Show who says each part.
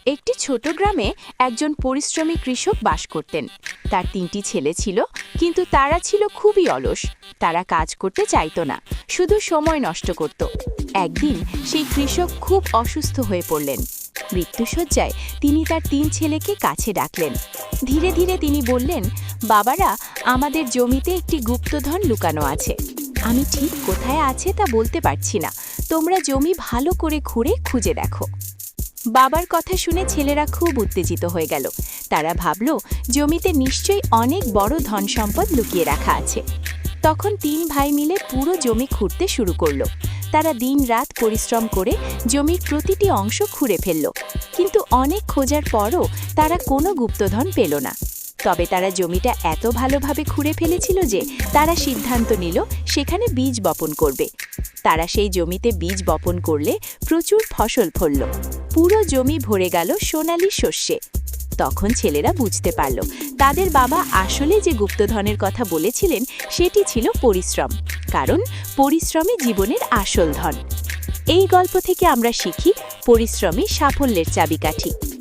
Speaker 1: একটি ছোট গ্রামে একজন পরিশ্রমী কৃষক বাস করতেন। তার ৩টি ছেলে ছিল, কিন্তু তারা ছিল খুবই অলস। তারা কাজ করতে চাইতো না, শুধু সময় নষ্ট করত। একদিন সেই কৃষক খুব অসুস্থ হয়ে পড়লেন। মৃত্যুশয্যায় তিনি তার ৩ ছেলেকে কাছে ডাকলেন। ধীরে ধীরে তিনি বললেন, বাবারা, আমাদের জমিতে একটি গুপ্তধন লুকানো আছে। আমি ঠিক কোথায় আছে তা বলতে পারছি না। তোমরা জমি ভালো করে খুঁজে দেখো। বাবার কথা শুনে ছেলেরা খুব উত্তেজিত হয়ে গেল। তারা ভাবল, জমিতে নিশ্চয়ই অনেক বড় ধন সম্পদ লুকিয়ে রাখা আছে। তখন ৩ ভাই মিলে পুরো জমি খুঁড়তে শুরু করলো। তারা দিন-রাত পরিশ্রম করে জমির প্রতিটি অংশ খুঁড়ে ফেলল, কিন্তু অনেক খোঁজার পরও তারা কোনো গুপ্তধন পেল না। তবে তারা জমিটা এত ভালোভাবে খুঁড়ে ফেলেছিল যে তারা সিদ্ধান্ত নিল সেখানে বীজ বপন করবে। তারা সেই জমিতে বীজ বপন করলে প্রচুর ফসল ফলল। পুরো জমি ভরে গেল সোনালী শস্যে। তখন ছেলেরা বুঝতে পারল, তাদের বাবা আসলে যে গুপ্তধনের কথা বলেছিলেন সেটি ছিল পরিশ্রম, কারণ পরিশ্রমই জীবনের আসল ধন। এই গল্প থেকে আমরা শিখি, পরিশ্রমই সাফল্যের চাবিকাঠি।